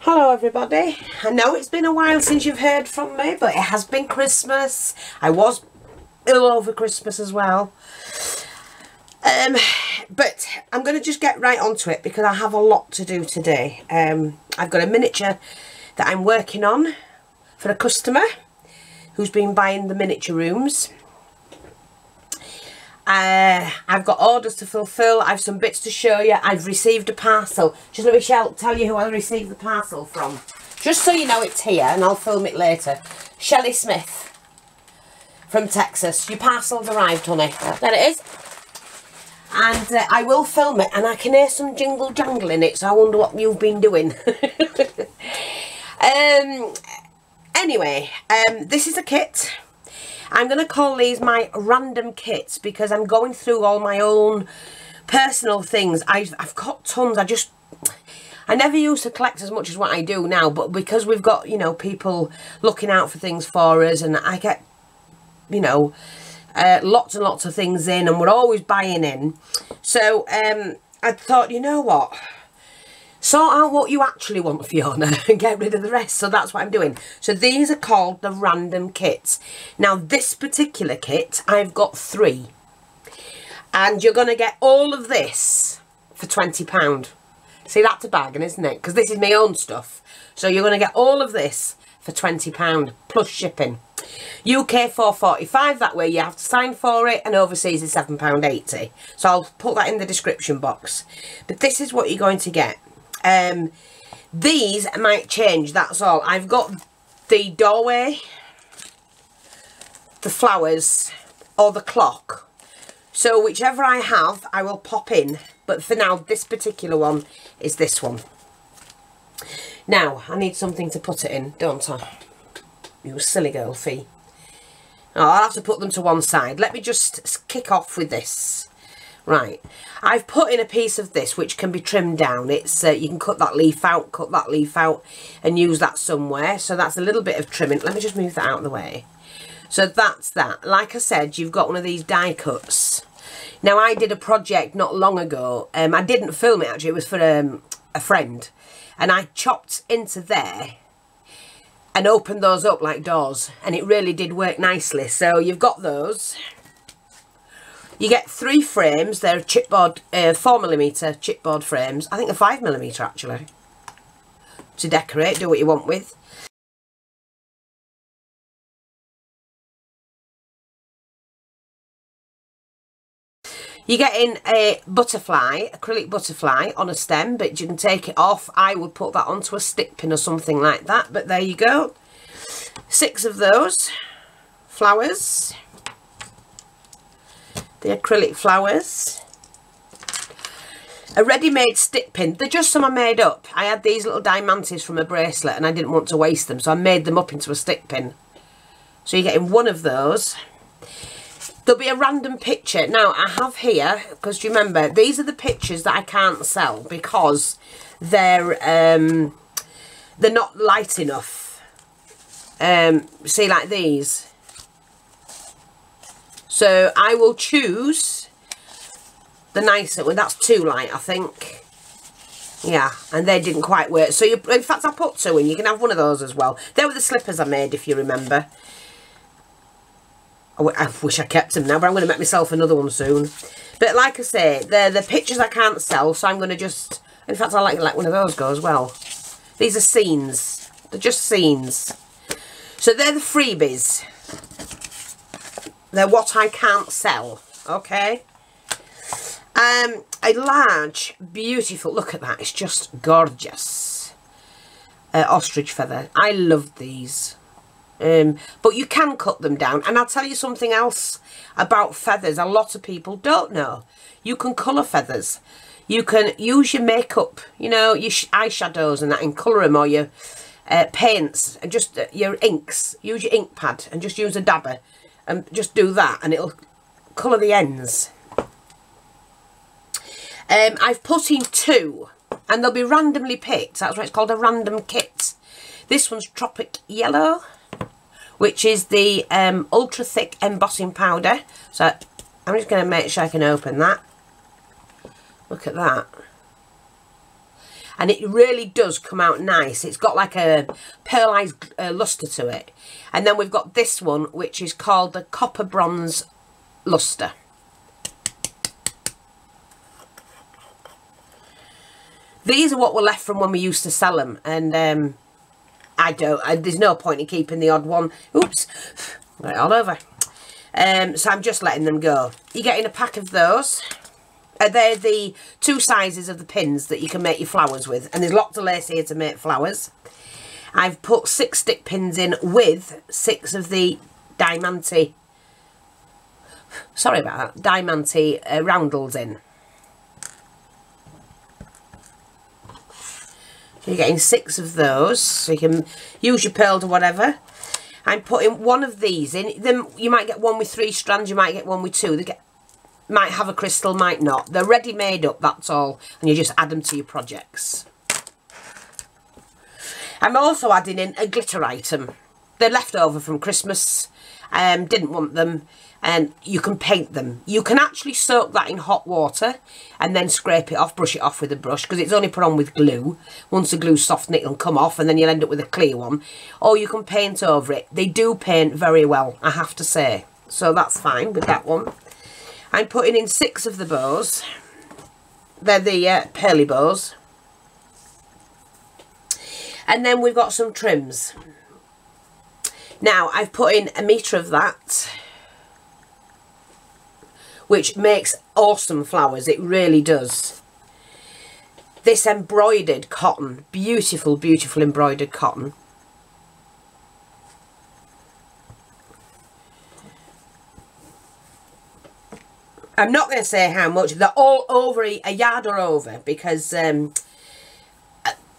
Hello everybody. I know it's been a while since you've heard from me, but it has been Christmas. I was ill over Christmas as well. But I'm going to just get right onto it because I have a lot to do today. I've got a miniature that I'm working on for a customer who's been buying the miniature rooms. I've got orders to fulfill. I've some bits to show you. I've received a parcel. Just let me tell you who I received the parcel from, just so you know it's here, and I'll film it later. Shelley Smith from Texas. Your parcel's arrived, honey. There it is. And I will film it, and I can hear some jingle jangle in it, so I wonder what you've been doing. Anyway, this is a kit. I'm going to call these my random kits because I'm going through all my own personal things. I've got tons. I never used to collect as much as what I do now, but because we've got, you know, people looking out for things for us, and I get, you know, lots and lots of things in, and we're always buying in. So I thought, you know what? Sort out what you actually want, Fiona, and get rid of the rest. So that's what I'm doing. So these are called the random kits. Now, this particular kit, I've got 3. And you're going to get all of this for £20. See, that's a bargain, isn't it? Because this is my own stuff. So you're going to get all of this for £20 plus shipping. UK £4.45, that way you have to sign for it, and overseas is £7.80. So I'll put that in the description box. But this is what you're going to get. These might change, that's all. I've got the doorway, the flowers, or the clock. So whichever I have, I will pop in. But for now, this particular one is this one. Now, I need something to put it in, don't I? You silly girl, Fee. Oh, I'll have to put them to one side. Let me just kick off with this. Right, I've put in a piece of this which can be trimmed down. It's you can cut that leaf out, and use that somewhere. So that's a little bit of trimming. Let me just move that out of the way. So that's that. Like I said, you've got one of these die cuts. Now, I did a project not long ago. I didn't film it actually. It was for a friend, and I chopped into there and opened those up like doors, and it really did work nicely. So you've got those. You get 3 frames. They're chipboard, 4mm chipboard frames. I think they're 5mm actually. To decorate, do what you want with. You're getting a butterfly, acrylic butterfly on a stem, but you can take it off. I would put that onto a stick pin or something like that, but there you go. 6 of those flowers. The acrylic flowers. A ready-made stick pin. They're just some I made up. I had these little diamantes from a bracelet and I didn't want to waste them, so I made them up into a stick pin. So you're getting 1 of those. There'll be a random picture. Now, I have here, because remember, these are the pictures that I can't sell because they're not light enough. See, like these. So I will choose the nicer one. That's too light, I think. Yeah, and they didn't quite work. So in fact, I put 2 in. You can have one of those as well. They were the slippers I made, if you remember. I wish I kept them now, but I'm going to make myself another one soon. But like I say, they're the pictures I can't sell, so I'm going to just... In fact, I like one of those go as well. These are scenes. They're just scenes. So they're the freebies. They're what I can't sell, okay? A large, beautiful... Look at that, it's just gorgeous. Ostrich feather. I love these. But you can cut them down. And I'll tell you something else about feathers a lot of people don't know. You can colour feathers. You can use your makeup, you know, your eyeshadows and that, and colour them, or your paints, and just your inks. Use your ink pad and just use a dabber and just do that, and it'll colour the ends. I've put in 2, and they'll be randomly picked. That's why it's called a random kit. This one's Tropic Yellow, which is the ultra thick embossing powder. So I'm just going to make sure I can open that. Look at that. and it really does come out nice. It's got like a pearlized luster to it. And then we've got this one, which is called the Copper Bronze Luster. These are what were left from when we used to sell them, and there's no point in keeping the odd one. Oops, got it all over. So I'm just letting them go. You're getting a pack of those. They're the 2 sizes of the pins that you can make your flowers with, and there's lots of lace here to make flowers. I've put 6 stick pins in with 6 of the diamante, sorry about that, diamante roundels in. So you're getting 6 of those, so you can use your pearls or whatever. I'm putting 1 of these in. Then you might get one with 3 strands, you might get one with 2. They might have a crystal, might not. They're ready made up, that's all, and you just add them to your projects. I'm also adding in a glitter item. They're left over from Christmas. Didn't want them, and you can paint them. You can actually soak that in hot water and then scrape it off, brush it off with a brush, because it's only put on with glue. Once the glue's softened, it'll come off, and then you'll end up with a clear one. Or you can paint over it. They do paint very well, I have to say. So that's fine with that one. I'm putting in 6 of the bows. They're the pearly bows. And then we've got some trims. Now, I've put in 1 metre of that, which makes awesome flowers. It really does. This embroidered cotton, beautiful, beautiful embroidered cotton. I'm not going to say how much. They're all over a yard or over, because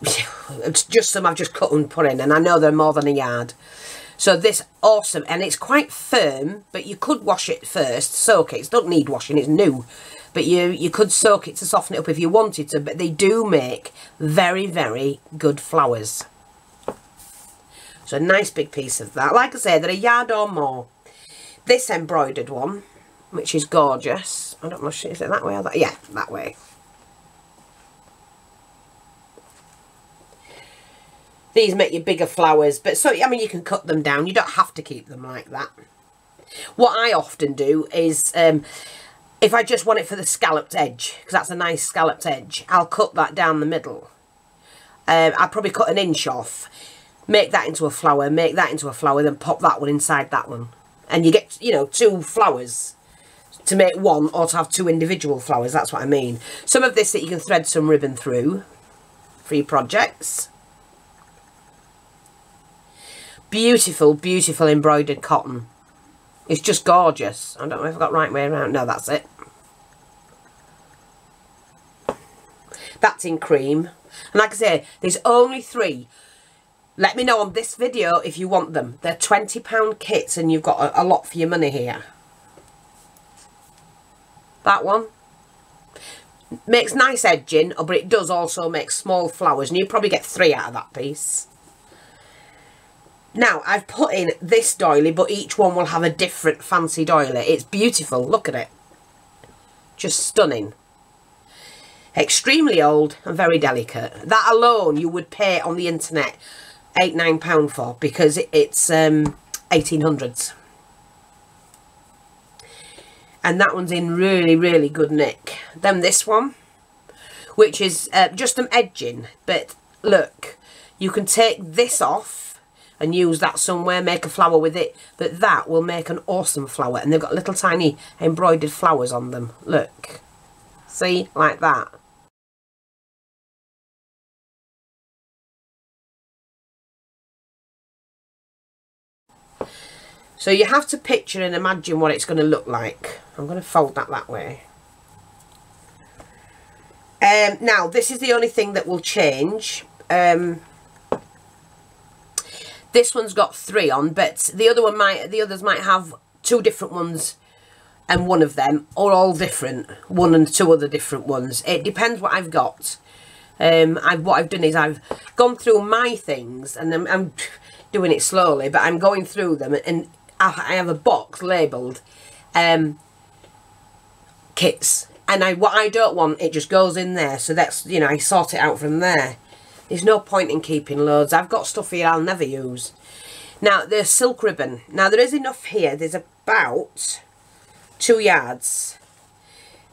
it's just some I've just cut and put in, and I know they're more than a yard. So this awesome, and it's quite firm, but you could wash it first, soak it. It doesn't need washing, it's new, but you could soak it to soften it up if you wanted to. But they do make very, very good flowers. So a nice big piece of that. Like I say, they're a yard or more. This embroidered one, which is gorgeous. I don't know, is it that way or that? Yeah, that way. These make you bigger flowers, but so, I mean, you can cut them down. You don't have to keep them like that. What I often do is, if I just want it for the scalloped edge, because that's a nice scalloped edge, I'll cut that down the middle. I'll probably cut 1 inch off, make that into a flower, make that into a flower, then pop that one inside that one. And you get, you know, 2 flowers to make one, or to have 2 individual flowers, that's what I mean. Some of this that you can thread some ribbon through for your projects. Beautiful, beautiful embroidered cotton. It's just gorgeous. I don't know if I've got the right way around. No, that's it. That's in cream. And like I say, there's only 3. Let me know on this video if you want them. They're £20 kits, and you've got a lot for your money here. That one makes nice edging, but it does also make small flowers, and you probably get 3 out of that piece. Now, I've put in this doily, but each one will have a different fancy doily. It's beautiful. Look at it. Just stunning. Extremely old and very delicate. That alone you would pay on the internet £8–9 for, because it's 1800s. And that one's in really, really good nick. Then this one, which is just some edging. But look, you can take this off and use that somewhere, make a flower with it, but that will make an awesome flower. And they've got little tiny embroidered flowers on them. Look, see, like that. So you have to picture and imagine what it's going to look like. I'm going to fold that way. Now, this is the only thing that will change. This one's got 3 on, but the others might have 2 different ones, and one of them, or all different, 1 and 2 other different ones. It depends what I've got. What I've done is I've gone through my things, and I'm doing it slowly, but I'm going through them, and I have a box labelled kits, And what I don't want, it just goes in there. So that's, you know, I sort it out from there. There's no point in keeping loads. I've got stuff here I'll never use. Now, there's silk ribbon. Now, there is enough here. There's about 2 yards.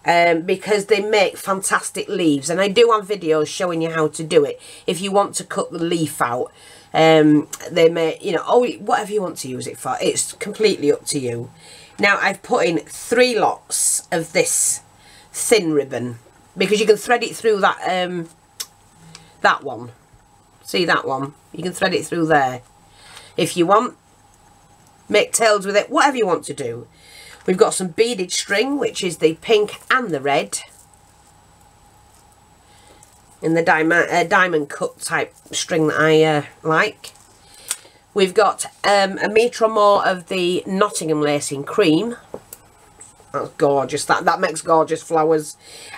Because they make fantastic leaves. And I do have videos showing you how to do it. If you want to cut the leaf out. They may, you know, oh, whatever you want to use it for. It's completely up to you. Now, I've put in 3 lots of this thin ribbon. Because you can thread it through that, that one. See that one? You can thread it through there. If you want, make tails with it, whatever you want to do. We've got some beaded string, which is the pink and the red. In the diamond cut type string that I like. We've got a metre or more of the Nottingham lace in cream. That's gorgeous. That makes gorgeous flowers.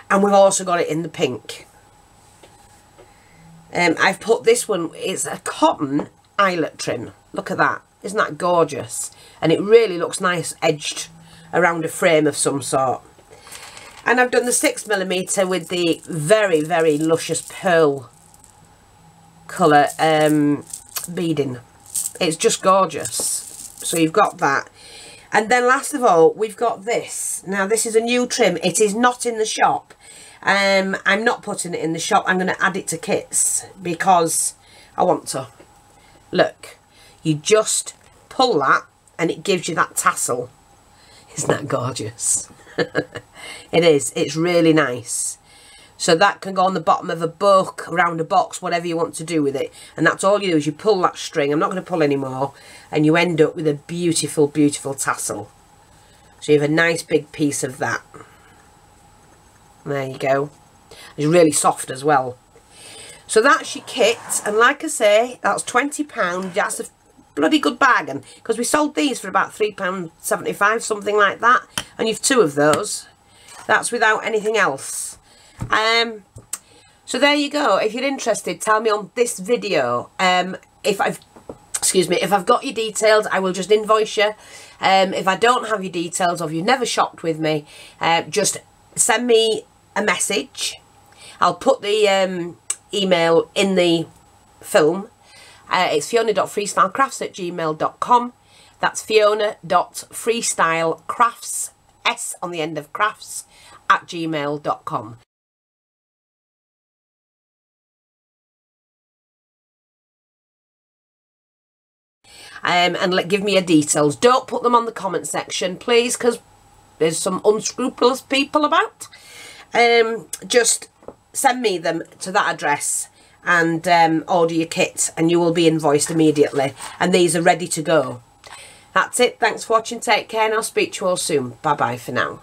And we've also got it in the pink. I've put this one, it's a cotton eyelet trim. Look at that. Isn't that gorgeous? And it really looks nice edged around a frame of some sort. And I've done the 6mm with the very, very luscious pearl colour beading. It's just gorgeous. So you've got that. And then last of all, we've got this. Now, this is a new trim. It is not in the shop. I'm not putting it in the shop. I'm going to add it to kits because I want to. Look, you just pull that and it gives you that tassel. Isn't that gorgeous? It is. It's really nice. So that can go on the bottom of a book, around a box, whatever you want to do with it. And that's all you do is you pull that string. I'm not going to pull anymore. And you end up with a beautiful, beautiful tassel. So you have a nice big piece of that. There you go. It's really soft as well. So that's your kit. And like I say, that's £20. That's a bloody good bargain. Because we sold these for about £3.75, something like that. And you've 2 of those. That's without anything else. So there you go. If you're interested, tell me on this video. If I've got your details, I will just invoice you. If I don't have your details or if you've never shopped with me, just send me a message. I'll put the email in the film. It's fiona.freestylecrafts@gmail.com. That's fiona.freestylecrafts, S on the end of crafts, @gmail.com. And give me your details. Don't put them on the comment section, please, because there's some unscrupulous people about. Just send me them to that address and order your kit and you will be invoiced immediately. And these are ready to go. That's it. Thanks for watching. Take care and I'll speak to you all soon. Bye bye for now.